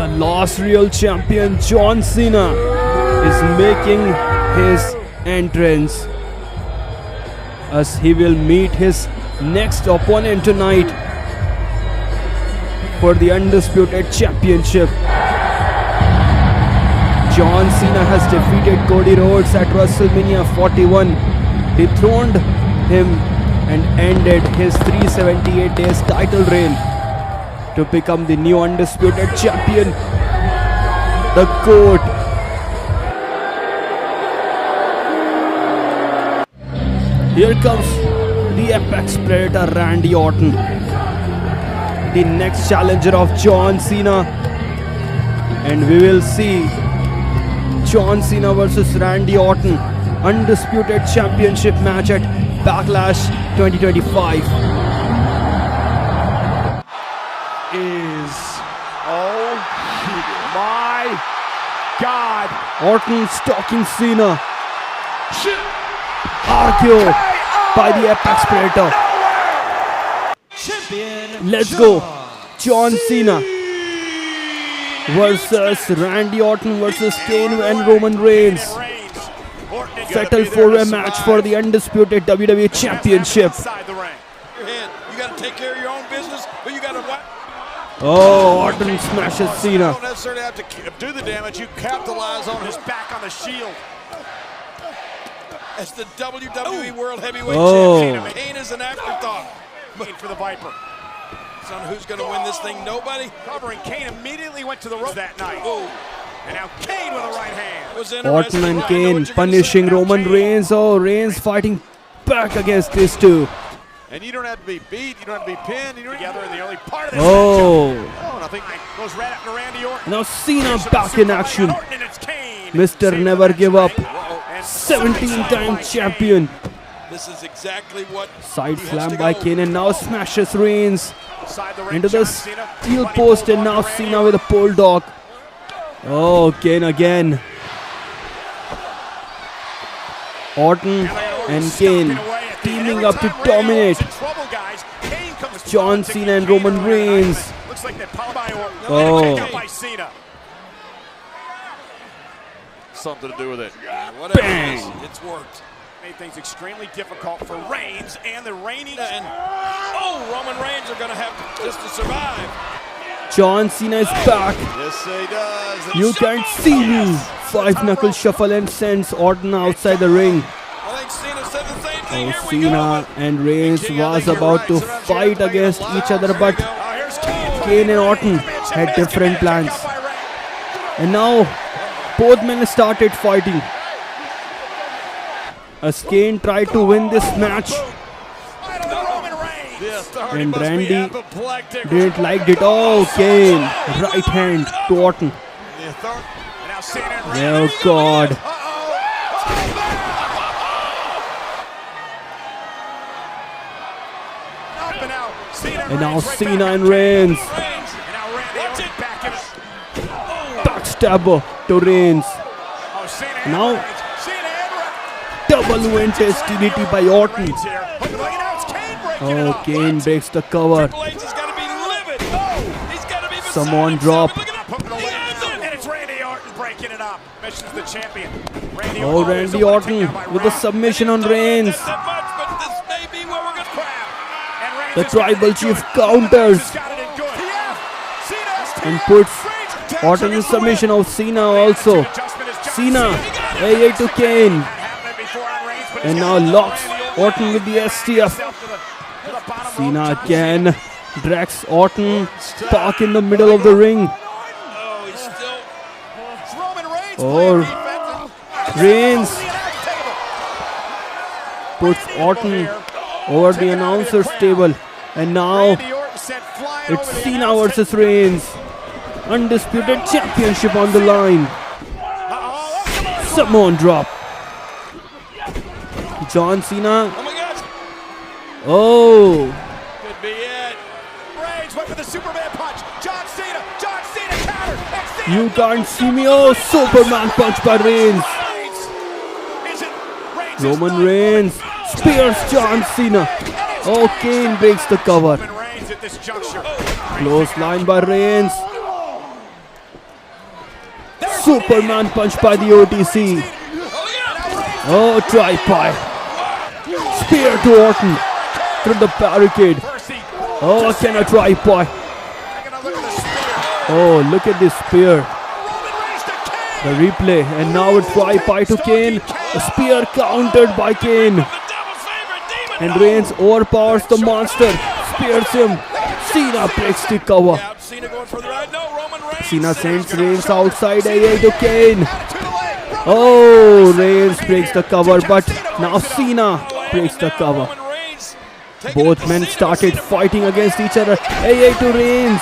The last real champion, John Cena, is making his entrance as he will meet his next opponent tonight for the Undisputed Championship. John Cena has defeated Cody Rhodes at WrestleMania 41, dethroned him and ended his 378 days title reign to become the new Undisputed Champion, the GOAT. Here comes the Apex Predator Randy Orton, the next challenger of John Cena, and we will see John Cena versus Randy Orton Undisputed Championship match at Backlash 2025. Oh my God! Orton stalking Cena. RKO by the Apex Predator. Let's go. John Cena versus Randy Orton versus Kane and Roman Reigns. Fatal 4-way match for the Undisputed WWE Championship. You got to take care of your own business, but you got to. Oh, Orton smashes Cena. You don't necessarily have to do the damage. You capitalize on his back on the shield. As the WWE World Heavyweight Champion, Kane is an afterthought. Wait for the Viper. Son, who's going to win this thing? Nobody. Covering Kane immediately went to the rope that night. And now Kane with a right hand. Orton and Kane punishing Roman Reigns. Oh, Reigns fighting back against these two. And you don't have to be beat, you don't have to be pinned, you don't together in the early part of this matchup. And I think goes right up to Randy Orton. Now Cena back in action. Mr. Never Give Up. 17-time champion. This is exactly what side slam by Kane and now smashes Reigns into the steel post, and now Cena with a pole dog. Oh, Kane again. Orton and Kane teaming up to dominate John Cena and Roman Reigns. Oh. Something to do with it. Bang. It's worked. Made things extremely difficult for Reigns and the reigning. Roman Reigns are going to have just to survive. John Cena is back. Yes, he does. You can't see me. 5-knuckle shuffle and sends Orton outside the ring. I think Cena said the same thing. Oh, Cena and Reigns was about to fight against each other, but Kane and Orton had different plans. And now both men started fighting. As Kane tried to win this match, and Randy didn't like it. Oh, Kane, right hand to Orton. Oh God. And now Cena and Reigns. Backstabber to Reigns. Now double vintage DDT by Orton. Oh, Kane breaks the cover. Samoan drop. Oh, Randy Orton with a submission on Reigns. The Tribal Chief counters and puts Orton in submission of Cena also. Cena, AA to Kane. And now locks Orton with the STF. Cena again drags Orton back in the middle of the ring. Oh, Reigns puts Orton over the announcer's table. And now it's Cena versus Reigns. Undisputed championship on the line. Samoan drop. John Cena. Oh. Could be it. Reigns went for the Superman punch. John Cena countered. You can't see me. Oh, Superman punch by Reigns. Roman Reigns spears John Cena. Oh, Kane breaks the cover. Close line by Reigns. Superman punch by the OTC. Oh, tripod. Spear to Orton through the barricade. Oh, again a tripod. Oh, look at this spear. The replay, and now a tripod to Kane. A spear countered by Kane. And Reigns overpowers the monster. Spears him. Cena breaks the cover. Cena sends Reigns outside. AA to Kane. Oh, Reigns breaks the cover, but now Cena breaks the cover. Both men started fighting against each other. AA to Reigns.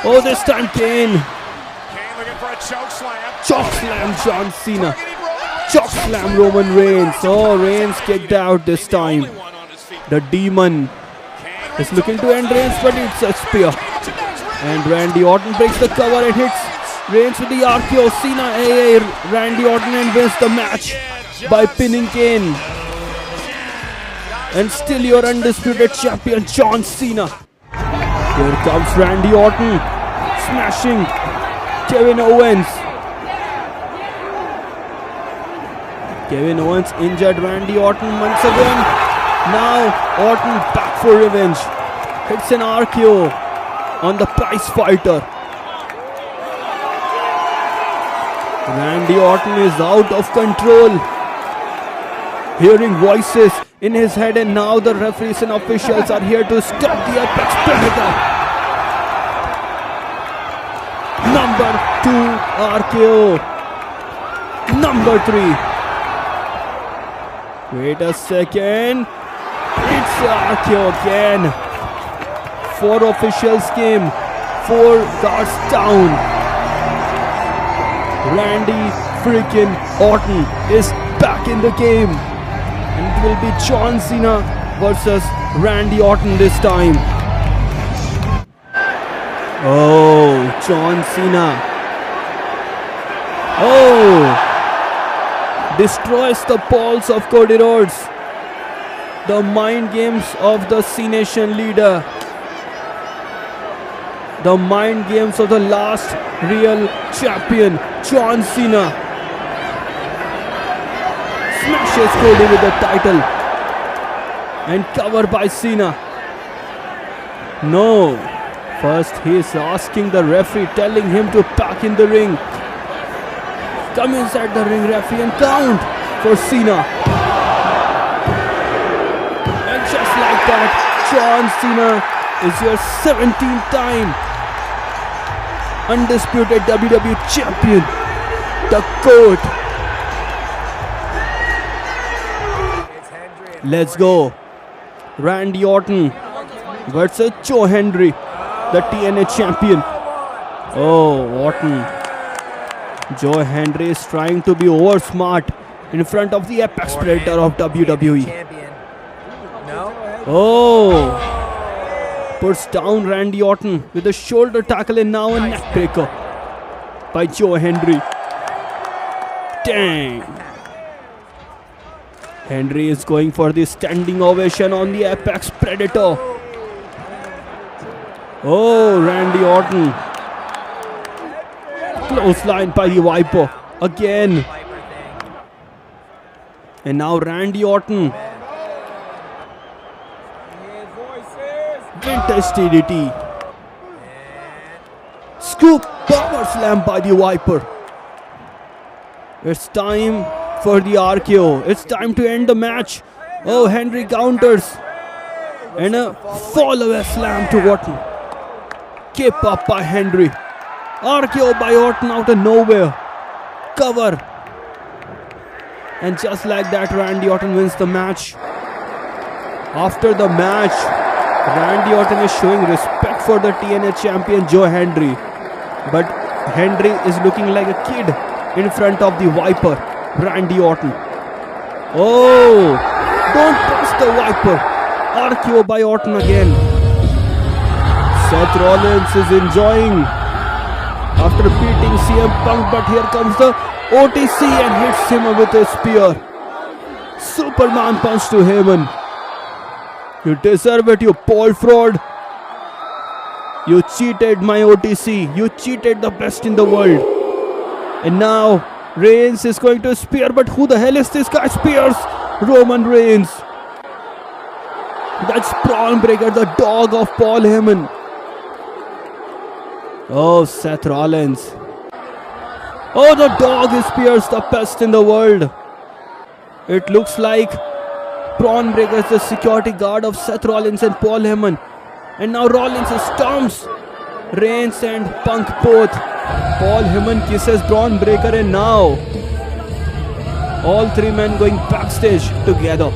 Oh, this time Kane. Choke slam John Cena. Choke slam Roman Reigns. Oh, Reigns kicked out this time. The demon is looking to end Reigns, but it's a spear. And Randy Orton breaks the cover and hits Reigns with the RKO. Cena, AA, Randy Orton, and wins the match by pinning Kane. And still your undisputed champion, John Cena. Here comes Randy Orton, smashing Kevin Owens. Kevin Owens injured Randy Orton once again. Now Orton back for revenge. Hits an RKO on the prize fighter. Randy Orton is out of control. Hearing voices in his head, and now the referees and officials are here to stop the Apex Predator. Number 2 RKO. Number 3. Wait a second. It's RKO again. 4 officials came. 4 guards down. Randy freaking Orton is back in the game. And it will be John Cena versus Randy Orton this time. Oh, John Cena. Oh, destroys the balls of Cody Rhodes. The mind games of the C Nation leader. The mind games of the last real champion, John Cena. Smashes Cody with the title. And covered by Cena. No. First he is asking the referee, telling him to back in the ring. Come inside the ring, referee, and count for Cena. And just like that, John Cena is your 17th time undisputed WWE champion. The GOAT. Let's go. Randy Orton versus Joe Hendry, the TNA champion. Oh, Orton. Joe Hendry is trying to be over smart in front of the Apex Predator of WWE. Oh, puts down Randy Orton with a shoulder tackle, and now a neck breaker by Joe Hendry. Dang. Hendry is going for the standing ovation on the Apex Predator. Oh, Randy Orton. Close line by the Viper again. And now Randy Orton. Vintage TDT. Scoop power slam by the Viper. It's time for the RKO. It's time to end the match. Oh, Hendry counters. And a fall away slam to Orton. Keep up by Hendry. RKO by Orton out of nowhere. Cover. And just like that, Randy Orton wins the match. After the match, Randy Orton is showing respect for the TNA champion Joe Hendry. But Hendry is looking like a kid in front of the Viper, Randy Orton. Oh, don't press the Viper. RKO by Orton again. Seth Rollins is enjoying after beating CM Punk, but here comes the OTC and hits him with a spear. Superman punch to Heyman. You deserve it, you Paul fraud. You cheated my OTC. You cheated the best in the world. And now Reigns is going to spear, but who the hell is this guy? Spears Roman Reigns. That's Braun Breaker, the dog of Paul Heyman. Oh, Seth Rollins. Oh, the dog is Spears, the best in the world. It looks like Braun Breaker is the security guard of Seth Rollins and Paul Heyman. And now Rollins stomps Reigns and Punk both. Paul Heyman kisses Braun Breaker, and now all three men going backstage together.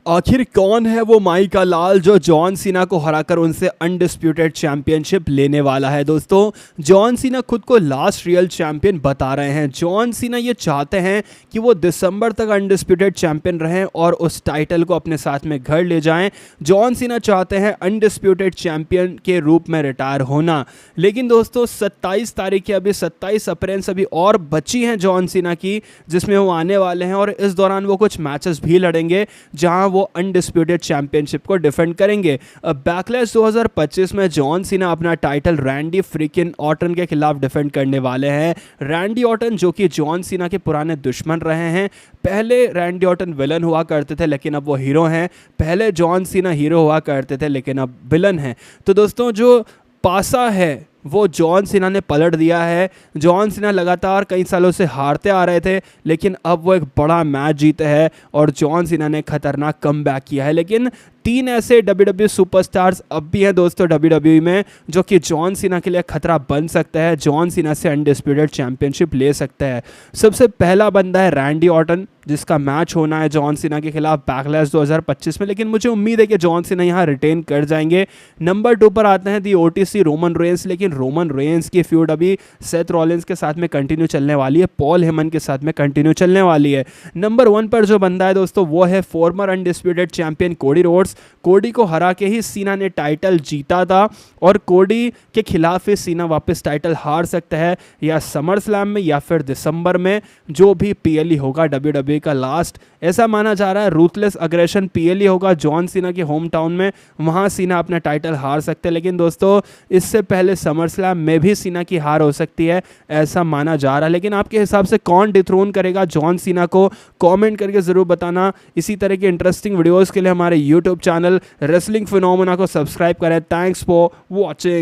आखिर कौन है वो mica लाल जो John Cena को हराकर उनसे undisputed championship लेने वाला है? दोस्तों, जॉन सीना खुद को लास्ट रियल चैंपियन बता रहे हैं। जॉन सीना ये चाहते हैं कि वो दिसंबर तक अनडिस्प्यूटेड चैंपियन रहें और उस टाइटल को अपने साथ में घर ले जाएं। जॉन सीना चाहते हैं अनडिस्प्यूटेड चैंपियन के रूप में रिटायर होना। लेकिन दोस्तों, 27 तारीख की अभी 27 अप्रैल से अभी और बची हैं जॉन सीना की, जिसमें वो आने वाले हैं और इस दौरान वो कुछ मैचेस भी लड़ेंगे जहां वो अनडिस्प्यूटेड चैंपियनशिप को डिफेंड करेंगे। बैकलैश 2025 में जॉन सीना अपना टाइटल रैंडी फ्रीकिन ऑर्टन के खिलाफ डिफेंड करने वाले हैं। रैंडी ऑर्टन जो कि जॉन सीना के पुराने दुश्मन रहे हैं। पहले रैंडी ऑर्टन विलन हुआ करते थे, लेकिन अब वो हीरो हैं। पहले जॉन सीना हीरो हुआ करते थे, लेकिन अब विलन हैं। तो दोस्तों, जो पासा है वो जॉन सीना ने पलट दिया है। जॉन सीना लगातार कई सालों से हारते आ रहे थे, लेकिन अब वो एक बड़ा मैच जीते हैं और जॉन सीना ने खतरनाक कमबैक किया है। लेकिन 3 ऐसे WWE सुपरस्टार्स अब भी हैं दोस्तों WWE में, जो कि जॉन सीना के लिए खतरा बन सकता है, जॉन सीना से अनडिस्प्यूटेड चैंपियनशिप ले सकता है। सबसे पहला बंदा है रैंडी ऑर्टन, जिसका मैच होना है जॉन सीना के खिलाफ बैकलैश 2025 में, लेकिन मुझे उम्मीद है कि जॉन सीना यहाँ रिटेन कर जाएंगे। नंबर 2 पर आते हैं दी OTC रोमन रेंस, लेकिन रोमन रेंस की फ्यूड अभी सेथ रॉलिंस के साथ में कंटिन्यू चलने वाली है, पॉल हेमन के साथ में कंटिन्यू चलने वाली है। नंबर 1 पर जो बंदा है दोस्तों, वो है farmer undisputed champion Cody Rhodes. कोडी को हरा के ही सीना ने टाइटल जीता था और कोडी के खिलाफ ही सीना वापस टाइटल हार सकता है, या समर स्लैम में या फिर दिसंबर में, जो भी PLE होगा WWE का लास्ट। ऐसा माना जा रहा है रूथलेस अग्रेशन PLE होगा जॉन सीना के होम टाउन में, वहाँ सीना अपना टाइटल हार सकते हैं। लेकिन दोस्तों, इससे पहले समर स्लैम में भी सीना की हार हो सकती है, ऐसा माना जा रहा है। लेकिन आपके हिसाब से कौन डिथ्रोन करेगा जॉन सीना को? कमेंट करके ज़रूर बताना। इसी तरह की इंटरेस्टिंग वीडियोज़ के लिए हमारे YouTube चैनल रेसलिंग फिनोमेना को सब्सक्राइब करें। Thanks for watching.